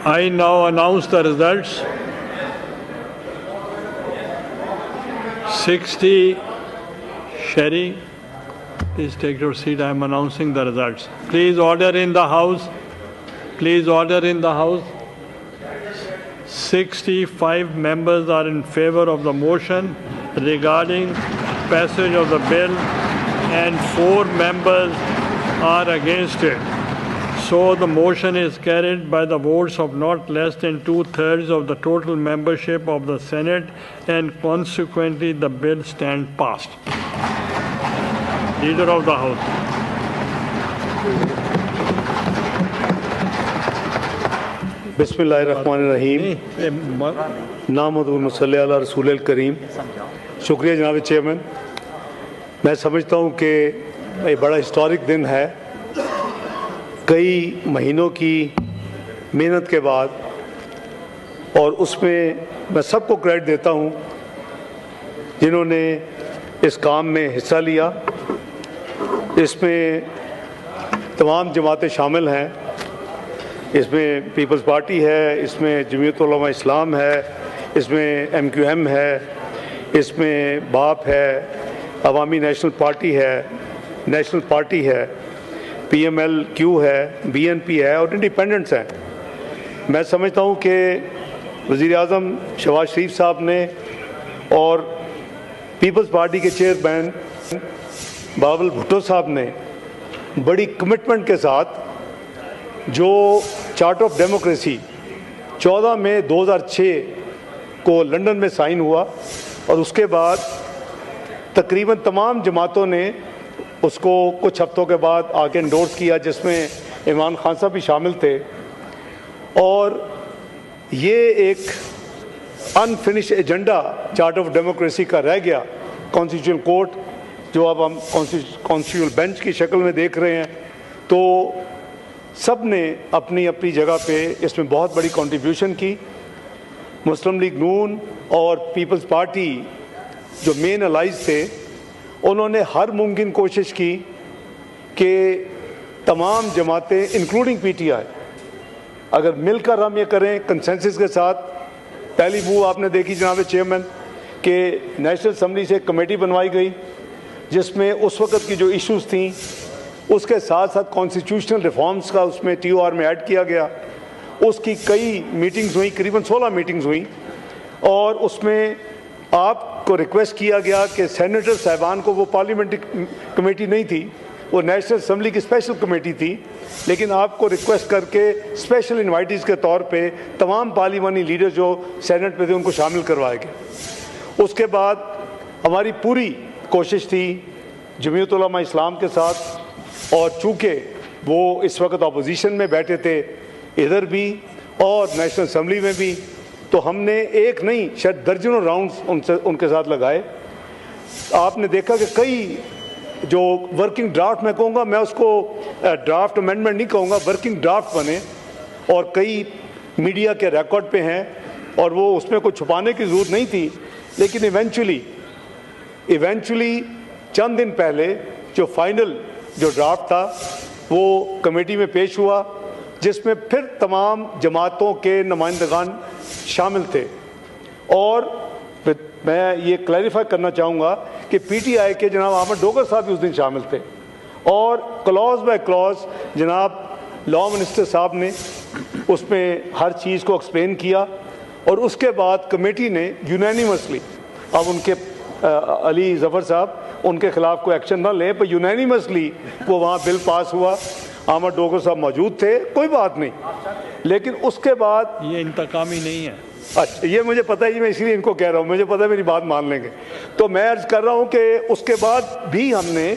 I now announce the results. 60 Sherry, please take your seat. I am announcing the results. Please order in the House. Please order in the House. 65 members are in favor of the motion regarding passage of the bill and 4 members are against it. So the motion is carried by the votes of not less than 2/3 of the total membership of the Senate, and consequently the bill stands passed. Leader of the House. बिस्मिल्लाहिर्रहमानिर्रहीम नामदुल मुसल्ली अला रसूलिल करीम। शुक्रिया जनाब chairman. मैं समझता हूँ कि ये बड़ा हिस्टोरिक दिन है। कई महीनों की मेहनत के बाद, और उसमें मैं सबको क्रेडिट देता हूँ जिन्होंने इस काम में हिस्सा लिया। इसमें तमाम जमातें शामिल हैं। इसमें पीपल्स पार्टी है, इसमें जमीयत उलमा इस्लाम है, इसमें MQM है, इसमें बाप है, अवामी नेशनल पार्टी है, नेशनल पार्टी है, PMLQ है, BNP है और इंडिपेंडेंट्स हैं। मैं समझता हूँ कि वज़ीर आज़म शहबाज शरीफ साहब ने और पीपल्स पार्टी के चेयरमैन बाबुल भुट्टो साहब ने बड़ी कमिटमेंट के साथ जो चार्टर ऑफ डेमोक्रेसी 14 मई 2006 को लंदन में साइन हुआ, और उसके बाद तकरीबन तमाम जमातों ने उसको कुछ हफ्तों के बाद आके इंडोर्स किया, जिसमें इमरान खान साहब भी शामिल थे। और ये एक unfinished agenda charter of democracy का रह गया। कॉन्स्टिट्यूशनल कोर्ट जो अब हम कॉन्स्टिट्यूशनल बेंच की शक्ल में देख रहे हैं, तो सब ने अपनी अपनी जगह पे इसमें बहुत बड़ी कंट्रीब्यूशन की। मुस्लिम लीग नून और पीपल्स पार्टी जो मेन अलाइज थे, उन्होंने हर मुमकिन कोशिश की कि तमाम जमातें इंक्लूडिंग PTI अगर मिलकर हम ये करें कंसेंसस के साथ। पहली मूव आपने देखी जनाब चेयरमैन कि नेशनल असम्बली से एक कमेटी बनवाई गई, जिसमें उस वक़्त की जो इश्यूज़ थी उसके साथ साथ कॉन्स्टिट्यूशनल रिफॉर्म्स का उसमें TOR में ऐड किया गया। उसकी कई मीटिंग्स हुई, करीबन 16 मीटिंग्स हुई, और उसमें आपको रिक्वेस्ट किया गया कि सेनेटर साहिबान को, वो पार्लियामेंट्री कमेटी नहीं थी, वो नेशनल असम्बली की स्पेशल कमेटी थी, लेकिन आपको रिक्वेस्ट करके स्पेशल इन्वाइटीज़ के तौर पे तमाम पार्लियामानी लीडर जो सेनेट में थे उनको शामिल करवाया गया। उसके बाद हमारी पूरी कोशिश थी जमीयत उलमा इस्लाम के साथ, और चूँकि वो इस वक्त अपोजिशन में बैठे थे इधर भी और नेशनल असम्बली में भी, तो हमने एक नहीं शायद दर्जनों राउंड्स उनके साथ लगाए। आपने देखा कि कई जो वर्किंग ड्राफ्ट, मैं कहूँगा, मैं उसको ड्राफ्ट अमेंडमेंट नहीं कहूँगा, वर्किंग ड्राफ्ट बने और कई मीडिया के रिकॉर्ड पे हैं, और वो उसमें कोई छुपाने की ज़रूरत नहीं थी। लेकिन इवेंचुअली चंद दिन पहले जो फाइनल जो ड्राफ्ट था वो कमेटी में पेश हुआ, जिसमें फिर तमाम जमातों के नुमाइंदगान शामिल थे। और मैं ये क्लैरिफाई करना चाहूँगा कि PTI के जनाब अहमद डोगर साहब भी उस दिन शामिल थे, और क्लॉज बाय क्लॉज जनाब लॉ मिनिस्टर साहब ने उसमें हर चीज़ को एक्सप्लेन किया। और उसके बाद कमेटी ने यूनानिमसली, अब उनके अली जफ़र साहब उनके खिलाफ कोई एक्शन ना लें, पर यूनानिमसली वो वहाँ बिल पास हुआ। अहमद डोगर साहब मौजूद थे, कोई बात नहीं। लेकिन उसके बाद ये इंतकामी नहीं है। अच्छा, ये मुझे पता है, मैं इसीलिए इनको कह रहा हूँ, मुझे पता है मेरी बात मान लेंगे। तो मैं अर्ज कर रहा हूँ कि उसके बाद भी हमने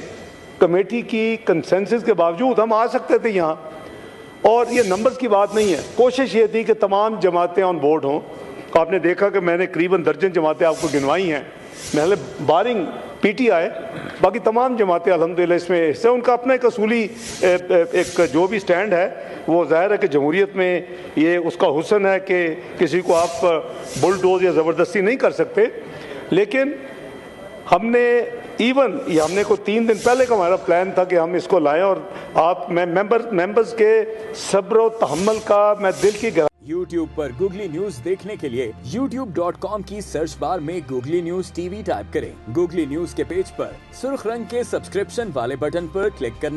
कमेटी की कंसेंसस के बावजूद हम आ सकते थे यहाँ, और ये नंबर्स की बात नहीं है। कोशिश ये थी कि तमाम जमातें ऑन बोर्ड हों। आपने देखा कि मैंने करीबन दर्जन जमातें आपको गिनवाई हैं, महल बारिंग PTI, बाकी तमाम जमातें अल्हम्दुलिल्लाह इसमें हिस्सा। उनका अपना एक असूली एक जो भी स्टैंड है, वो ज़ाहिर है कि जमहूरियत में ये उसका हुस्न है कि किसी को आप बुलडोज या ज़बरदस्ती नहीं कर सकते। लेकिन हमने ये हमने को 3 दिन पहले का हमारा प्लान था कि हम इसको लाएं, और आप मेंबर्स के सब्र और तहम्मुल का मैं दिल की YouTube پر گوگلی نیوز دیکھنے کے لیے youtube.com کی سرچ بار میں googly news T V type کریں۔ گوگلی نیوز کے پیج پر سرخ رنگ کے سبسکرپشن والے بٹن پر کلک کرنا